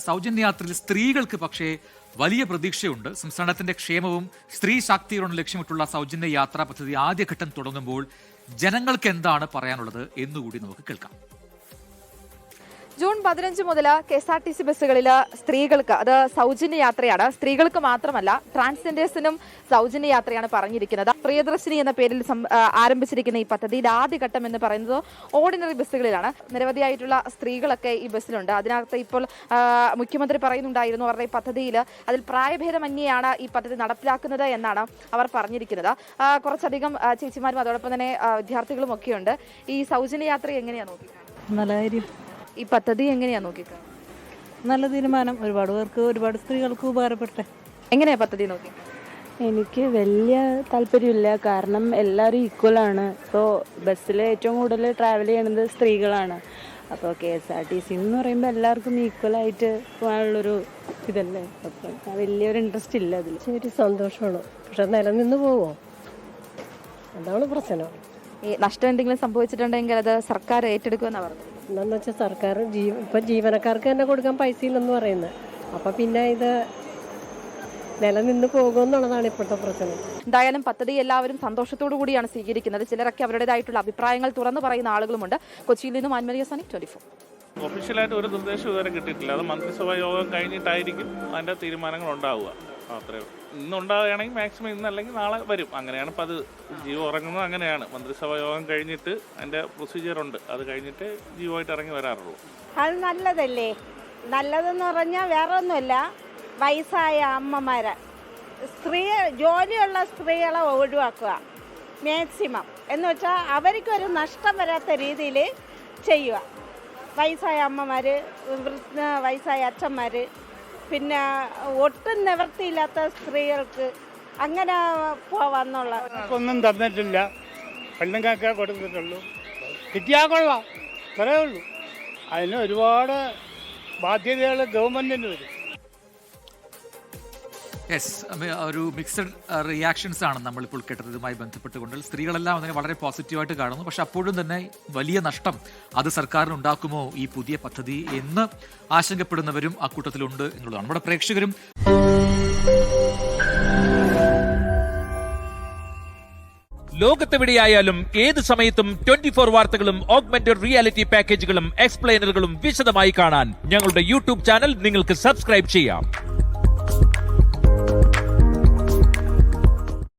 സൗജന്യ യാത്രയിൽ സ്ത്രീകൾക്ക് പക്ഷേ വലിയ പ്രതീക്ഷയുണ്ട്. സംസ്ഥാനത്തിന്റെ ക്ഷേമവും സ്ത്രീ ശാക്തീകരണം ലക്ഷ്യമിട്ടുള്ള സൗജന്യ യാത്രാ പദ്ധതി ആദ്യഘട്ടം തുടങ്ങുമ്പോൾ ജനങ്ങൾക്ക് എന്താണ് പറയാനുള്ളത് എന്നുകൂടി നമുക്ക് കേൾക്കാം. ജൂൺ 15 മുതൽ KSRTC ബസ്സുകളിൽ സ്ത്രീകൾക്ക് അത് സൗജന്യ യാത്രയാണ്. സ്ത്രീകൾക്ക് മാത്രമല്ല ട്രാൻസ്ജെൻഡേഴ്സിനും സൗജന്യ യാത്രയാണ് പറഞ്ഞിരിക്കുന്നത്. പ്രിയദർശിനി എന്ന പേരിൽ ആരംഭിച്ചിരിക്കുന്ന ഈ പദ്ധതിയുടെ ആദ്യഘട്ടം എന്ന് പറയുന്നത് ഓർഡിനറി ബസ്സുകളിലാണ്. നിരവധിയായിട്ടുള്ള സ്ത്രീകളൊക്കെ ഈ ബസ്സിലുണ്ട്. അതിനകത്ത് ഇപ്പോൾ മുഖ്യമന്ത്രി പറയുന്നുണ്ടായിരുന്നു അവരുടെ ഈ പദ്ധതിയിൽ അതിൽ പ്രായഭേദമന്യെയാണ് ഈ പദ്ധതി നടപ്പിലാക്കുന്നത് എന്നാണ് അവർ പറഞ്ഞിരിക്കുന്നത്. കുറച്ചധികം ചേച്ചിമാരും അതോടൊപ്പം തന്നെ വിദ്യാർത്ഥികളും ഒക്കെയുണ്ട്. ഈ സൗജന്യ യാത്ര എങ്ങനെയാണ് നോക്കിക്കാണുന്നത്? നല്ല കാര്യം. ഈ പദ്ധതി എങ്ങനെയാണ് നോക്കിക്കാണുന്നത്? നല്ല തീരുമാനം. ഒരുപാട് സ്ത്രീകൾക്ക് ഉപകാരപ്പെട്ടെ. എങ്ങനെയാ പദ്ധതി നോക്കി? എനിക്ക് വലിയ താല്പര്യമില്ല. കാരണം എല്ലാവരും ഈക്വലാണ്. ഇപ്പോൾ ബസ്സിൽ ഏറ്റവും കൂടുതൽ ട്രാവൽ ചെയ്യുന്നത് സ്ത്രീകളാണ്. അപ്പോൾ KSRTC എന്ന് പറയുമ്പോൾ എല്ലാവർക്കും ഈക്വലായിട്ട് പോകാനുള്ളൊരു ഇതല്ലേ. അപ്പം വലിയൊരു ഇൻട്രസ്റ്റ് ഇല്ല അതിൽ. ശരി, സന്തോഷമാണ്. പക്ഷെ നിലനിന്ന് പോവോ, അതാണ് പ്രശ്നം. ഈ നഷ്ടം എന്തെങ്കിലും സംഭവിച്ചിട്ടുണ്ടെങ്കിൽ അത് സർക്കാർ ഏറ്റെടുക്കുമെന്നാണ് പറഞ്ഞത്. എന്താണെന്ന് വെച്ചാൽ സർക്കാർ ഇപ്പം ജീവനക്കാർക്ക് തന്നെ കൊടുക്കാൻ പൈസ ഇല്ലെന്ന് പറയുന്നത്. അപ്പം പിന്നെ ഇത് നിലനിന്ന് പോകുമെന്നുള്ളതാണ് ഇപ്പോഴത്തെ പ്രശ്നം. എന്തായാലും പദ്ധതി എല്ലാവരും സന്തോഷത്തോടു കൂടിയാണ് സ്വീകരിക്കുന്നത്. ചിലരൊക്കെ അവരുടേതായിട്ടുള്ള അഭിപ്രായങ്ങൾ തുറന്നു പറയുന്ന ആളുകളുമുണ്ട്. കൊച്ചിയിൽ നിന്നും ആൻമരിയ സനി, 24. ഒഫീഷ്യലായിട്ട് ഒരു നിർദ്ദേശം ഇതുവരെ കിട്ടിയിട്ടില്ല. അത് മന്ത്രിസഭാ യോഗം കഴിഞ്ഞിട്ടായിരിക്കും അതിൻ്റെ തീരുമാനങ്ങൾ ഉണ്ടാവുക. അത്രയും ഇന്നുണ്ടാവുകയാണെങ്കിൽ മാക്സിമം ഇന്ന് അല്ലെങ്കിൽ നാളെ വരും. അങ്ങനെയാണ് ഇപ്പം അത് ജിയോ ഇറങ്ങുന്നത്. അങ്ങനെയാണ് മന്ത്രിസഭാ യോഗം കഴിഞ്ഞിട്ട് അതിൻ്റെ പ്രൊസീജിയറുണ്ട്. അത് കഴിഞ്ഞിട്ട് ജിയോ ആയിട്ട് ഇറങ്ങി വരാറുള്ളൂ. അത് നല്ലതല്ലേ. നല്ലതെന്ന് പറഞ്ഞാൽ വേറെ ഒന്നുമില്ല. വയസ്സായ അമ്മമാരെ ജോലിയുള്ള സ്ത്രീകളെ ഒഴിവാക്കുക മാക്സിമം. എന്ന് വെച്ചാൽ അവർക്കൊരു നഷ്ടം വരാത്ത രീതിയിൽ ചെയ്യുക. വയസ്സായ അമ്മമാർ, വയസ്സായ അച്ഛന്മാർ, പിന്നെ ഒട്ടും നിവൃത്തിയില്ലാത്ത സ്ത്രീകൾക്ക് അങ്ങനെ പോവാന്നുള്ള ഒന്നും തന്നിട്ടില്ല. പെണ്ണുങ്ങൾക്ക് കൊടുത്തിട്ടുള്ളൂ. കിട്ടിയാൽ കൊള്ളാം, അത്രേ ഉള്ളൂ. അതിന് ഒരുപാട് ബാധ്യതകൾ ഗവൺമെന്റിന് വരും. യെസ്, ഒരു മിക്സഡ് റിയാക്ഷൻസ് ആണ് നമ്മളിപ്പോൾ കേട്ടത്. ഇതുമായി ബന്ധപ്പെട്ടുകൊണ്ട് സ്ത്രീകളെല്ലാം അതിനെ വളരെ പോസിറ്റീവായിട്ട് കാണുന്നു. പക്ഷെ അപ്പോഴും തന്നെ വലിയ നഷ്ടം അത് സർക്കാരിന് ഉണ്ടാക്കുമോ ഈ പുതിയ പദ്ധതി എന്ന് ആശങ്കപ്പെടുന്നവരും അക്കൂട്ടത്തിലുണ്ട് എന്നുള്ളതാണ്. നമ്മുടെ പ്രേക്ഷകരും ലോകത്തെവിടെയായാലും ഏത് സമയത്തും 24 വാർത്തകളും ഓഗ്മെന്റഡ് റിയാലിറ്റി പാക്കേജുകളും എക്സ്പ്ലെയിനറുകളും വിശദമായി കാണാൻ ഞങ്ങളുടെ YouTube ചാനൽ നിങ്ങൾക്ക് സബ്സ്ക്രൈബ് ചെയ്യാം.